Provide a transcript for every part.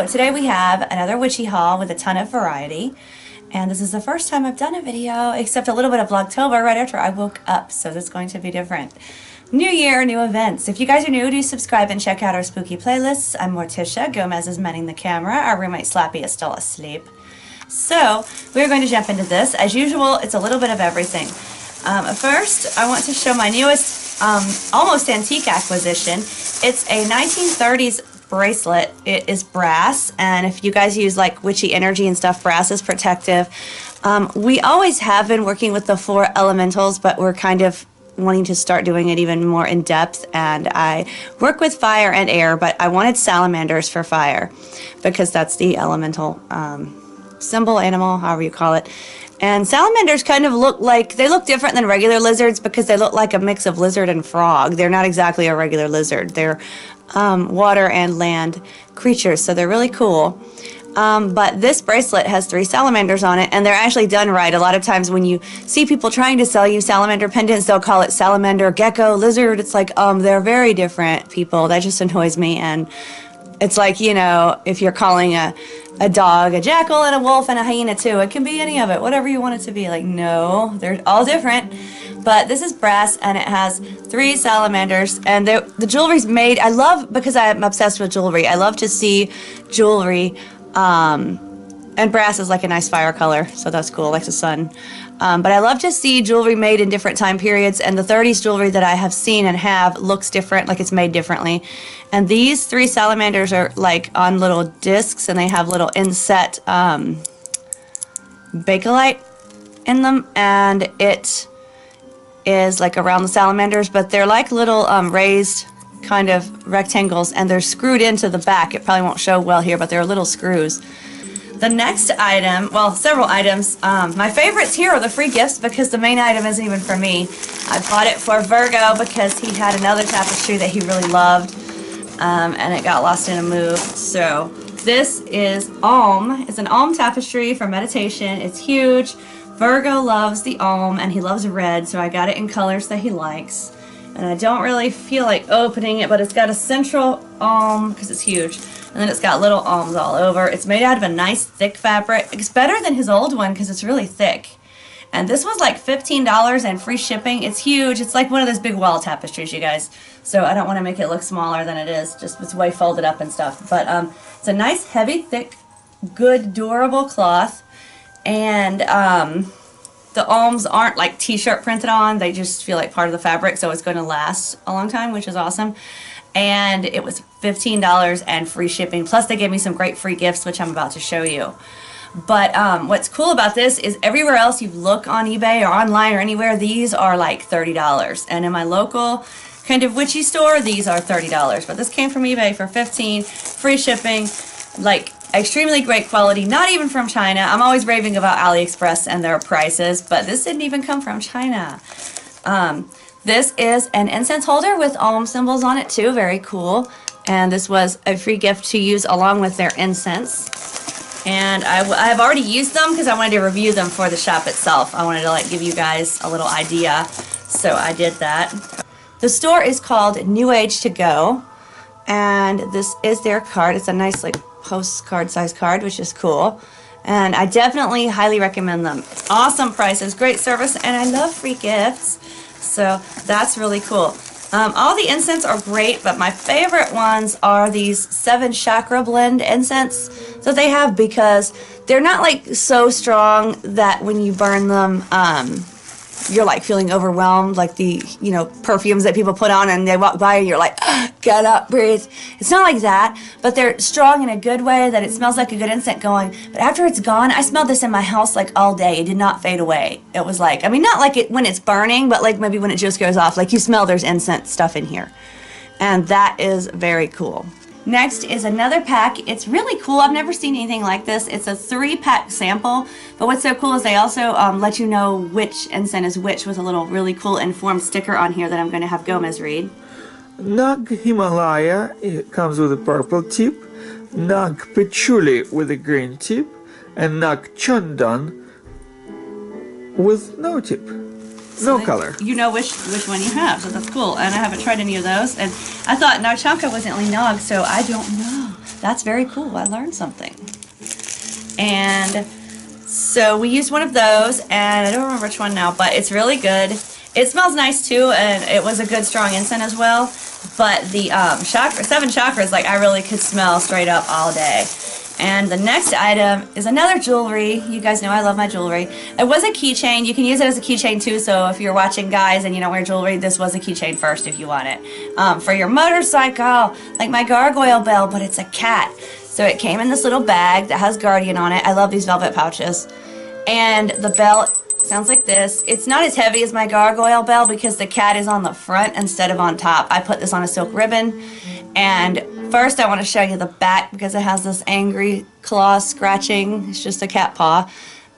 So today we have another witchy haul with a ton of variety, and this is the first time I've done a video except a little bit of Vlogtober right after I woke up, so this is going to be different. New year, new events. If you guys are new, do subscribe and check out our spooky playlists. I'm Morticia, Gomez is manning the camera, our roommate Slappy is still asleep. So we're going to jump into this. As usual, it's a little bit of everything. First, I want to show my newest almost antique acquisition. It's a 1930s bracelet. It is brass, and if you guys use like witchy energy and stuff, brass is protective. We always have been working with the 4 elementals, but we're kind of wanting to start doing it even more in depth, and I work with fire and air, but I wanted salamanders for fire because that's the elemental symbol, animal, however you call it. And salamanders kind of look like, they look different than regular lizards because they look like a mix of lizard and frog. They're not exactly a regular lizard. They're water and land creatures, so they're really cool. But this bracelet has 3 salamanders on it, and they're actually done right. A lot of times when you see people trying to sell you salamander pendants, they'll call it salamander, gecko, lizard. It's like, they're very different, people. That just annoys me. And it's like, you know, if you're calling a dog a jackal and a wolf and a hyena too, it can be any of it, whatever you want it to be. Like, no, they're all different. But this is brass, and it has 3 salamanders, and the jewelry's made, I love, because I'm obsessed with jewelry, I love to see jewelry, and brass is like a nice fire color, so that's cool, like the sun. But I love to see jewelry made in different time periods, and the 30s jewelry that I have seen and have looks different, like it's made differently. And these 3 salamanders are like on little discs, and they have little inset bakelite in them, and it is like around the salamanders, but they're like little raised kind of rectangles, and they're screwed into the back. It probably won't show well here, but they're little screws. The next item, well, several items. My favorites here are the free gifts because the main item isn't even for me. I bought it for Virgo because he had another tapestry that he really loved, and it got lost in a move. So this is Alm. It's an Alm tapestry for meditation. It's huge. Virgo loves the Alm, and he loves red, so I got it in colors that he likes. And I don't really feel like opening it, but it's got a central Alm because it's huge. And then it's got little alms all over. It's made out of a nice thick fabric. It's better than his old one because it's really thick. And this was like $15 and free shipping. It's huge. It's like one of those big wall tapestries, you guys. So I don't want to make it look smaller than it is. Just it's way folded up and stuff. But it's a nice, heavy, thick, good, durable cloth. And the alms aren't like t-shirt printed on. They just feel like part of the fabric. So it's going to last a long time, which is awesome. And it was $15 and free shipping. Plus they gave me some great free gifts, which I'm about to show you. But what's cool about this is everywhere else you look on eBay or online or anywhere, these are like $30. And in my local kind of witchy store, these are $30. But this came from eBay for $15, free shipping, like extremely great quality, not even from China. I'm always raving about AliExpress and their prices, but this didn't even come from China. This is an incense holder with Alm symbols on it too, very cool. And this was a free gift to use along with their incense. And I've already used them because I wanted to review them for the shop itself. I wanted to like give you guys a little idea, so I did that. The store is called New Age to Go, and this is their card. It's a nice like postcard size card, which is cool. And I definitely highly recommend them. It's awesome prices, great service, and I love free gifts. So that's really cool. All the incense are great, but my favorite ones are these 7 chakra blend incense that they have because they're not like so strong that when you burn them, you're like feeling overwhelmed, like the, you know, perfumes that people put on and they walk by and you're like, get up, breathe. It's not like that, but they're strong in a good way that it smells like a good incense going. But after it's gone, I smelled this in my house like all day. It did not fade away. It was like, I mean, not like it when it's burning, but like maybe when it just goes off, like you smell there's incense stuff in here. And that is very cool. Next is another pack. It's really cool. I've never seen anything like this. It's a 3-pack sample, but what's so cool is they also let you know which incense is which with a little really cool informed sticker on here that I'm going to have Gomez read. Nag Himalaya, it comes with a purple tip, Nag Patchouli with a green tip, and Nag Chandan with no tip. So no color. You know which one you have, so that's cool. And I haven't tried any of those. And I thought Nag Champa wasn't really Nog, so I don't know. that's very cool. I learned something. And so we used one of those, and I don't remember which one now, but it's really good. It smells nice too, and it was a good strong incense as well. But the seven chakras, like I really could smell straight up all day. And the next item is another jewelry. You guys know I love my jewelry. It was a keychain. You can use it as a keychain too, so if you're watching guys and you don't wear jewelry, this was a keychain first if you want it. For your motorcycle, like my gargoyle bell, but it's a cat. So it came in this little bag that has Guardian on it. I love these velvet pouches. And the bell sounds like this. It's not as heavy as my gargoyle bell because the cat is on the front instead of on top. I put this on a silk ribbon. And first I want to show you the back because it has this angry claw scratching. It's just a cat paw.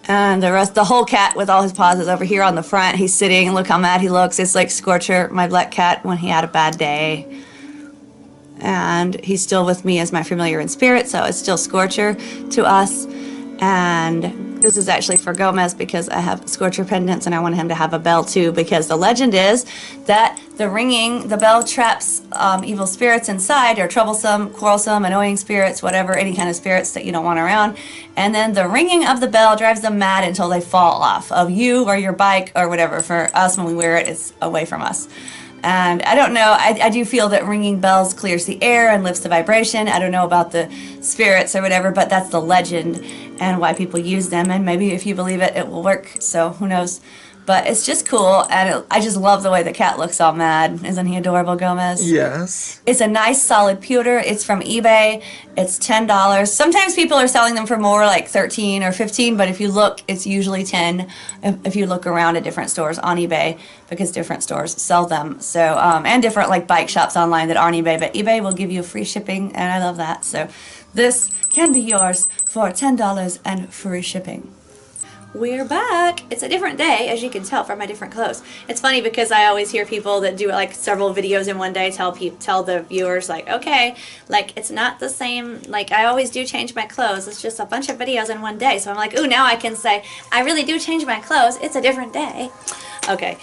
And the whole cat with all his paws is over here on the front. He's sitting, look how mad he looks. It's like Scorcher, my black cat, when he had a bad day. And he's still with me as my familiar in spirit, so it's still Scorcher to us. And this is actually for Gomez because I have Scorcher pendants and I want him to have a bell too, because the legend is that the bell traps evil spirits inside, or troublesome, quarrelsome, annoying spirits, whatever, any kind of spirits that you don't want around. And then the ringing of the bell drives them mad until they fall off of you or your bike or whatever. For us, when we wear it, it's away from us. And I don't know, I do feel that ringing bells clears the air and lifts the vibration. I don't know about the spirits or whatever, but that's the legend and why people use them. And maybe if you believe it, it will work. So who knows? But it's just cool, and I just love the way the cat looks all mad. Isn't he adorable, Gomez? Yes. It's a nice solid pewter. It's from eBay. It's $10. Sometimes people are selling them for more, like $13 or $15, but if you look, it's usually $10 if you look around at different stores on eBay, because different stores sell them. So, and different like bike shops online that aren't eBay, but eBay will give you free shipping, and I love that. So this can be yours for $10 and free shipping. We're back. It's a different day, as you can tell from my different clothes. It's funny because I always hear people that do like several videos in one day tell the viewers like, okay, like it's not the same, like I always do change my clothes. It's just a bunch of videos in one day. So I'm like, ooh, now I can say I really do change my clothes. It's a different day. Okay,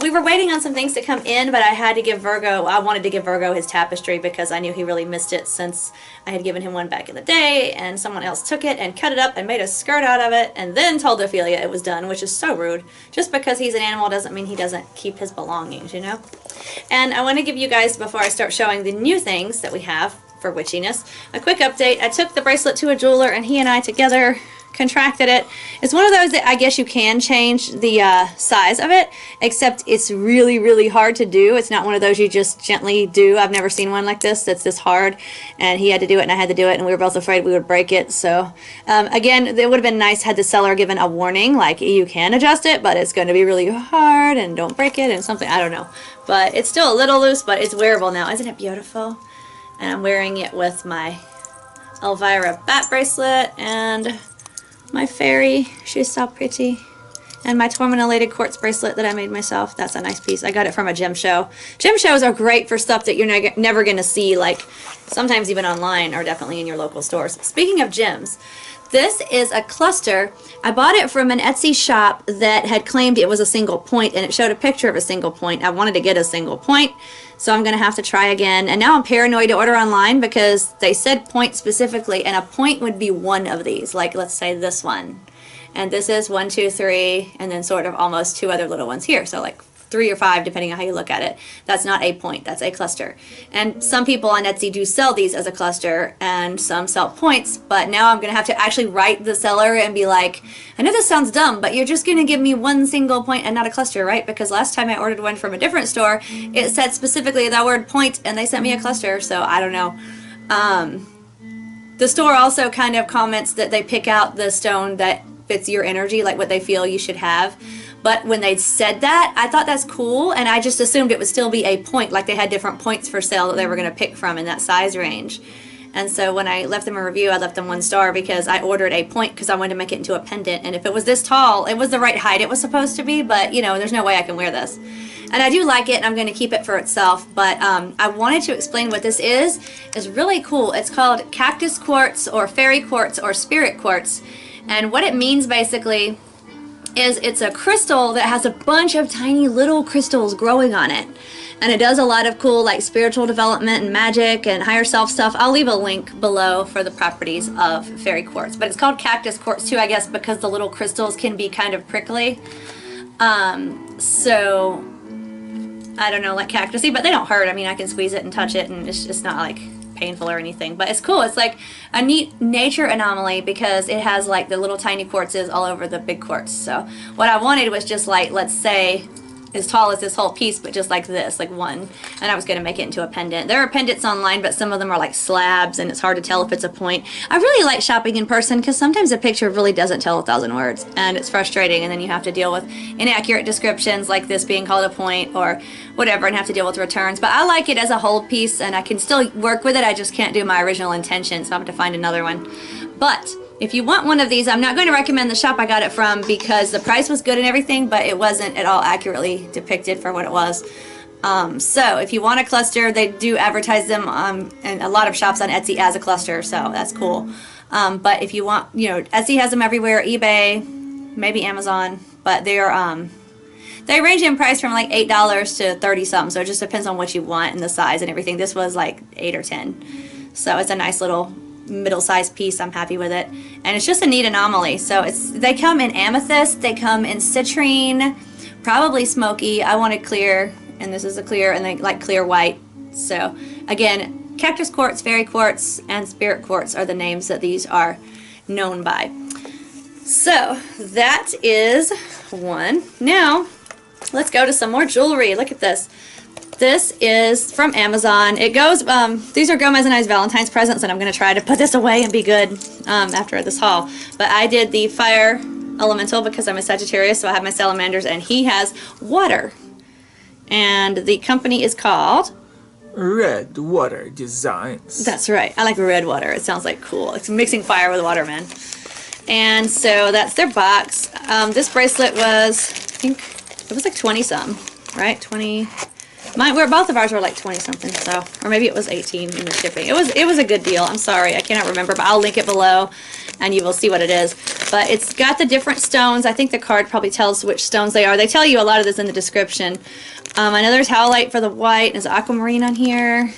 we were waiting on some things to come in, but I had to give Virgo, I wanted to give Virgo his tapestry because I knew he really missed it since I had given him one back in the day, and someone else took it and cut it up and made a skirt out of it, and then told Ophelia it was done, which is so rude. Just because he's an animal doesn't mean he doesn't keep his belongings, you know? And I want to give you guys, before I start showing the new things that we have for witchiness, a quick update. I took the bracelet to a jeweler, and he and I together contracted it. It's one of those that I guess you can change the size of it, except it's really, really hard to do. It's not one of those you just gently do. I've never seen one like this that's this hard, and he had to do it and I had to do it, and we were both afraid we would break it. So again, it would have been nice had the seller given a warning, like you can adjust it, but it's going to be really hard and don't break it and something, I don't know. But it's still a little loose, but it's wearable now. Isn't it beautiful? And I'm wearing it with my Elvira bat bracelet and my fairy, she's so pretty, and my tourmalinated quartz bracelet that I made myself. That's a nice piece. I got it from a gem show. Gem shows are great for stuff that you're never going to see, like sometimes even online or definitely in your local stores. Speaking of gems, this is a cluster. I bought it from an Etsy shop that had claimed it was a single point, and it showed a picture of a single point. I wanted to get a single point, so I'm going to have to try again. And now I'm paranoid to order online because they said point specifically, and a point would be one of these. Like, let's say this one. And this is 1, 2, 3, and then sort of almost 2 other little ones here. So like 3 or 5, depending on how you look at it. That's not a point, that's a cluster. And some people on Etsy do sell these as a cluster, and some sell points, but now I'm going to have to actually write the seller and be like, I know this sounds dumb, but you're just going to give me one single point and not a cluster, right? Because last time I ordered one from a different store, it said specifically the word point, and they sent me a cluster, so I don't know. The store also kind of comments that they pick out the stone that fits your energy, like what they feel you should have. But when they said that, I thought that's cool, and I just assumed it would still be a point, like they had different points for sale that they were going to pick from in that size range. And so when I left them a review, I left them 1 star because I ordered a point because I wanted to make it into a pendant. And if it was this tall, it was the right height it was supposed to be, but you know, there's no way I can wear this. And I do like it, and I'm going to keep it for itself, but I wanted to explain what this is. It's really cool. It's called cactus quartz or fairy quartz or spirit quartz. And what it means basically is it's a crystal that has a bunch of tiny little crystals growing on it. And it does a lot of cool like spiritual development and magic and higher self stuff. I'll leave a link below for the properties of fairy quartz. But it's called cactus quartz too, I guess, because the little crystals can be kind of prickly. So I don't know, like cactusy, but they don't hurt. I mean, I can squeeze it and touch it, and it's just not like painful or anything. But it's cool. It's like a neat nature anomaly because it has like the little tiny quartzes all over the big quartz. So what I wanted was just like, let's say, as tall as this whole piece, but just like this, like one. And I was going to make it into a pendant. There are pendants online, but some of them are like slabs, and it's hard to tell if it's a point. I really like shopping in person because sometimes a picture really doesn't tell 1,000 words, and it's frustrating, and then you have to deal with inaccurate descriptions like this being called a point or whatever, and have to deal with returns. But I like it as a whole piece, and I can still work with it. I just can't do my original intention, so I have to find another one. But if you want one of these, I'm not going to recommend the shop I got it from because the price was good and everything, but it wasn't at all accurately depicted for what it was. So if you want a cluster, they do advertise them in a lot of shops on Etsy as a cluster, so that's cool. But if you want, you know, Etsy has them everywhere, eBay, maybe Amazon, but they're they range in price from like $8 to 30 something, so it just depends on what you want and the size and everything. This was like 8 or 10, so it's a nice little middle-sized piece. I'm happy with it, and it's just a neat anomaly. So they come in amethyst, they come in citrine, probably smoky. I wanted clear, and this is a clear, and they like clear white. So again, cactus quartz, fairy quartz, and spirit quartz are the names that these are known by. So that is one. Now let's go to some more jewelry. Look at this. This is from Amazon. It goes, these are Gomez and I's Valentine's presents, and I'm going to try to put this away and be good after this haul. But I did the fire elemental because I'm a Sagittarius, so I have my salamanders, and he has water. And the company is called Red Water Designs. That's right. I like red water. It sounds like cool. It's mixing fire with water, man. And so that's their box. This bracelet was, I think, it was like 20-some, right? 20... both of ours were like 20 something, so, or maybe it was 18 in the shipping. It was a good deal. I'm sorry, I cannot remember, but I'll link it below and you will see what it is. But it's got the different stones. I think the card probably tells which stones they are. They tell you a lot of this in the description. I know there's howlite for the white, there's aquamarine on here,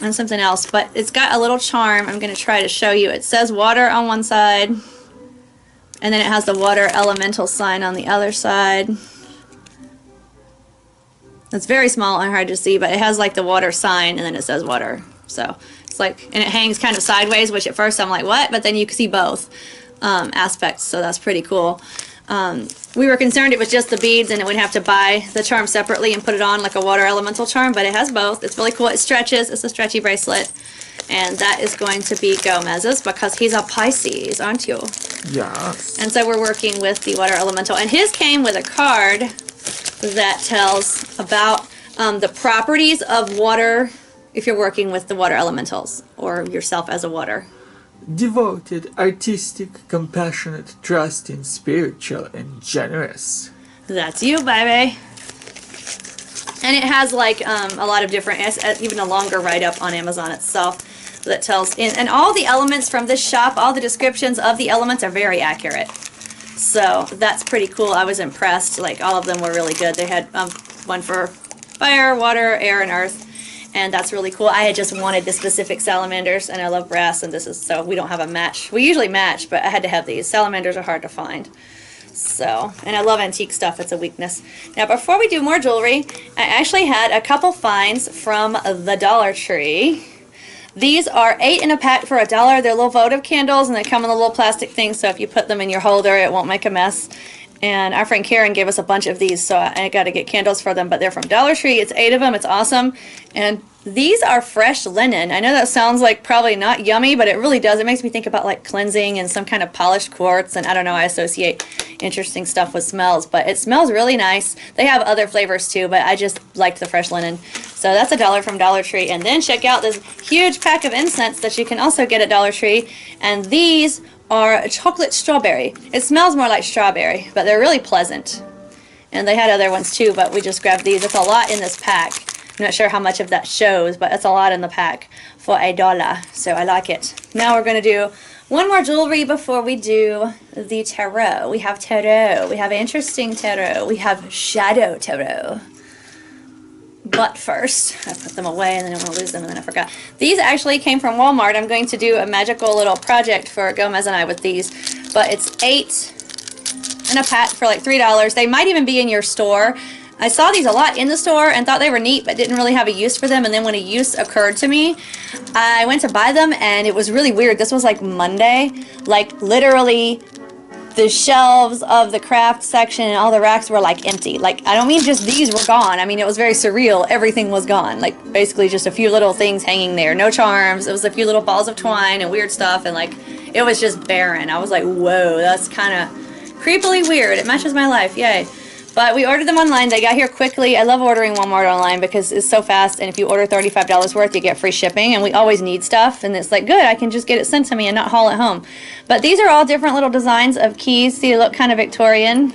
and something else, but it's got a little charm. I'm going to try to show you. It says water on one side, and then it has the water elemental sign on the other side. It's very small and hard to see, but it has like the water sign, and then it says water. So it's like, and it hangs kind of sideways, which at first I'm like, what? But then you can see both aspects, so that's pretty cool. We were concerned it was just the beads and it would have to buy the charm separately and put it on like a water elemental charm, but it has both. It's really cool. It stretches. It's a stretchy bracelet. And that is going to be Gomez's because he's a Pisces, aren't you? Yes. And so we're working with the water elemental. And his came with a card that tells about the properties of water if you're working with the water elementals or yourself as a water. Devoted, artistic, compassionate, trusting, spiritual, and generous. That's you, baby. And it has like a lot of different, even a longer write-up on Amazon itself that tells, and all the elements from this shop, all the descriptions of the elements are very accurate. So that's pretty cool. I was impressed. Like all of them were really good. They had one for fire, water, air, and earth. And that's really cool. I had just wanted the specific salamanders, and I love brass, and this is, so we don't have a match. We usually match, but I had to have these. Salamanders are hard to find. So, and I love antique stuff. It's a weakness. Now, before we do more jewelry, I actually had a couple finds from the Dollar Tree. These are 8 in a pack for $1. They're little votive candles, and they come in a little plastic thing, so if you put them in your holder, it won't make a mess. And our friend Karen gave us a bunch of these, so I got to get candles for them. But they're from Dollar Tree. It's 8 of them. It's awesome. And these are fresh linen. I know that sounds like probably not yummy, but it really does. It makes me think about like cleansing and some kind of polished quartz. And I don't know, I associate interesting stuff with smells. But it smells really nice. They have other flavors too, but I just liked the fresh linen. So that's $1 from Dollar Tree. And then check out this huge pack of incense that you can also get at Dollar Tree. And these are chocolate strawberry. It smells more like strawberry, but they're really pleasant. And they had other ones too, but we just grabbed these. It's a lot in this pack. I'm not sure how much of that shows, but it's a lot in the pack for $1. So I like it. Now we're going to do one more jewelry before we do the tarot. We have tarot. We have interesting tarot. We have shadow tarot. But first, I put them away and then I want to lose them and then I forgot. These actually came from Wal Mart. I'm going to do a magical little project for Gomez and I with these. But it's 8 in a pack for like $3. They might even be in your store. I saw these a lot in the store and thought they were neat but didn't really have a use for them. And then when a use occurred to me, I went to buy them and it was really weird. This was like Monday. Like literally the shelves of the craft section and all the racks were like empty. Like, I don't mean just these were gone. I mean, it was very surreal. Everything was gone. Like, basically just a few little things hanging there. No charms. It was a few little balls of twine and weird stuff. And like, it was just barren. I was like, whoa, that's kind of creepily weird. It matches my life. Yay. But we ordered them online. They got here quickly. I love ordering Walmart online because it's so fast. And if you order $35 worth, you get free shipping. And we always need stuff. And it's like, good, I can just get it sent to me and not haul it home. But these are all different little designs of keys. See, they look kind of Victorian.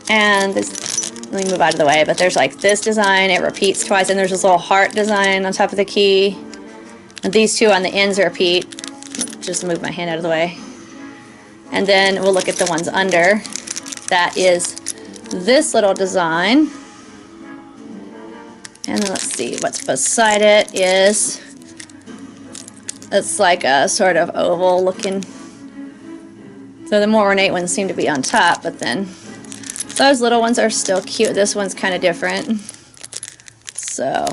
And this, let me move out of the way. But there's like this design. It repeats twice. And there's this little heart design on top of the key. And these two on the ends repeat. Just move my hand out of the way. And then we'll look at the ones under. That is this little design, and then let's see what's beside it is, it's like a sort of oval looking, so the more ornate ones seem to be on top, but then those little ones are still cute. This one's kind of different, so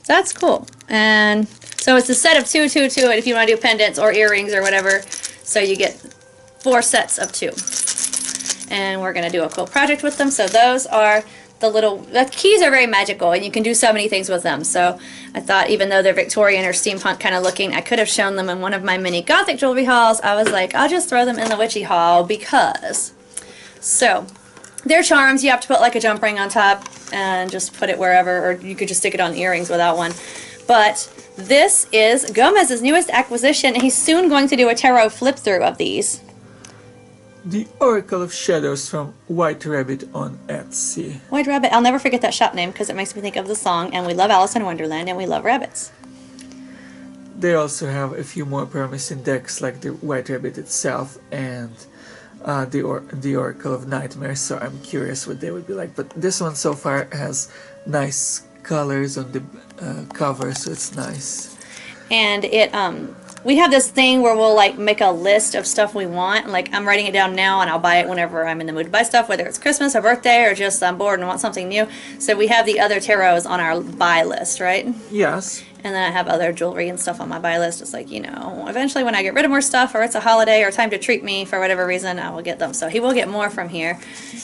that's cool. And so it's a set of two to it if you want to do pendants or earrings or whatever, so you get 4 sets of 2. And we're going to do a cool project with them. So those are the keys are very magical and you can do so many things with them. So I thought even though they're Victorian or steampunk kind of looking, I could have shown them in one of my mini gothic jewelry hauls. I was like, I'll just throw them in the witchy haul because. So they're charms. You have to put like a jump ring on top and just put it wherever, or you could just stick it on the earrings without one. But this is Gomez's newest acquisition. He's soon going to do a tarot flip through of these. The Oracle of Shadows from White Rabbit on Etsy. White Rabbit. I'll never forget that shop name because it makes me think of the song, and we love Alice in Wonderland and we love rabbits. They also have a few more promising decks like the White Rabbit itself and the Oracle of Nightmares, so I'm curious what they would be like. But this one so far has nice colors on the cover, so it's nice. And it we have this thing where we'll like make a list of stuff we want. Like I'm writing it down now and I'll buy it whenever I'm in the mood to buy stuff, whether it's Christmas or birthday or just I'm bored and want something new. So we have the other tarots on our buy list, right? Yes. And then I have other jewelry and stuff on my buy list. It's like, you know, eventually when I get rid of more stuff or it's a holiday or time to treat me for whatever reason, I will get them. So he will get more from here.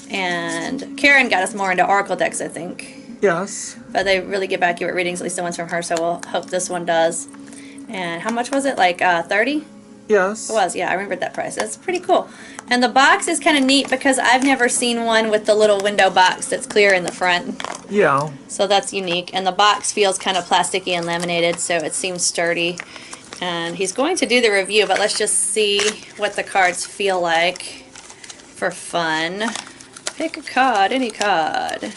And Karen got us more into oracle decks, I think. Yes. But they really get accurate readings, at least the ones from her, so we'll hope this one does. And how much was it? Like 30? Yes. It was, yeah, I remembered that price. That's pretty cool. And the box is kind of neat because I've never seen one with the little window box that's clear in the front. Yeah. So that's unique. And the box feels kind of plasticky and laminated, so it seems sturdy. And he's going to do the review, but let's just see what the cards feel like for fun. Pick a card, any card.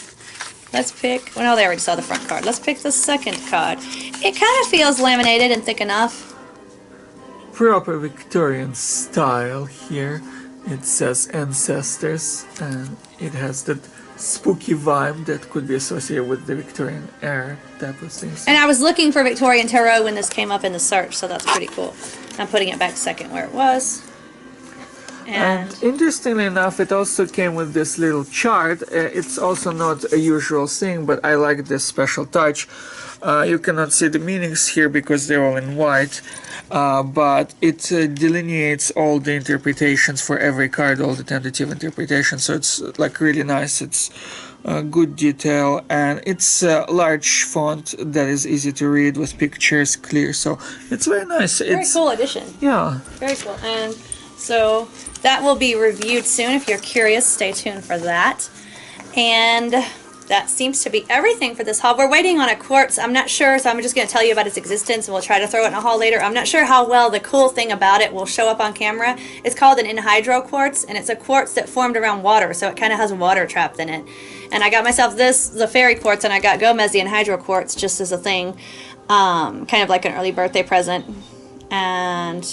Let's pick, well, no, they already saw the front card. Let's pick the second card. It kind of feels laminated and thick enough. Proper Victorian style here. It says Ancestors, and it has that spooky vibe that could be associated with the Victorian era type of things. And I was looking for Victorian Tarot when this came up in the search, so that's pretty cool. I'm putting it back second where it was. And interestingly enough, it also came with this little chart. It's also not a usual thing, but I like this special touch. You cannot see the meanings here because they're all in white, but it delineates all the interpretations for every card, all the tentative interpretations, so it's like really nice. It's good detail, and it's a large font that is easy to read with pictures, clear, so it's very nice. Very cool edition. Yeah. Very cool. And so that will be reviewed soon. If you're curious, stay tuned for that. And that seems to be everything for this haul. We're waiting on a quartz. I'm not sure, so I'm just going to tell you about its existence, and we'll try to throw it in a haul later. I'm not sure how well the cool thing about it will show up on camera. It's called an anhydro quartz, and it's a quartz that formed around water, so it kind of has water trapped in it. And I got myself this, the fairy quartz, and I got Gomez the anhydro quartz just as a thing, kind of like an early birthday present. And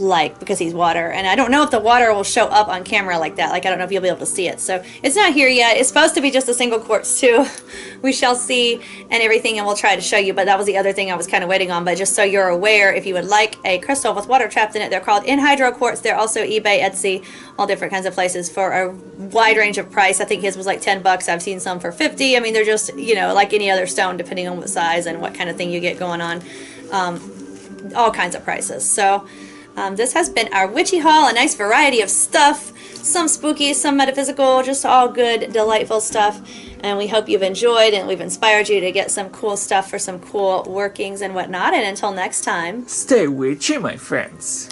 like, because he's water, and I don't know if the water will show up on camera like that. Like, I don't know if you'll be able to see it. So it's not here yet. It's supposed to be just a single quartz too. We shall see, and everything, and we'll try to show you. But that was the other thing I was kind of waiting on. But just so you're aware, if you would like a crystal with water trapped in it, they're called anhydro quartz. They're also eBay, Etsy, all different kinds of places for a wide range of price. I think his was like $10. I've seen some for 50. I mean, they're just, you know, like any other stone, depending on what size and what kind of thing you get going on. All kinds of prices. So this has been our witchy haul, a nice variety of stuff, some spooky, some metaphysical, just all good, delightful stuff. And we hope you've enjoyed and we've inspired you to get some cool stuff for some cool workings and whatnot. And until next time, Stay witchy, my friends.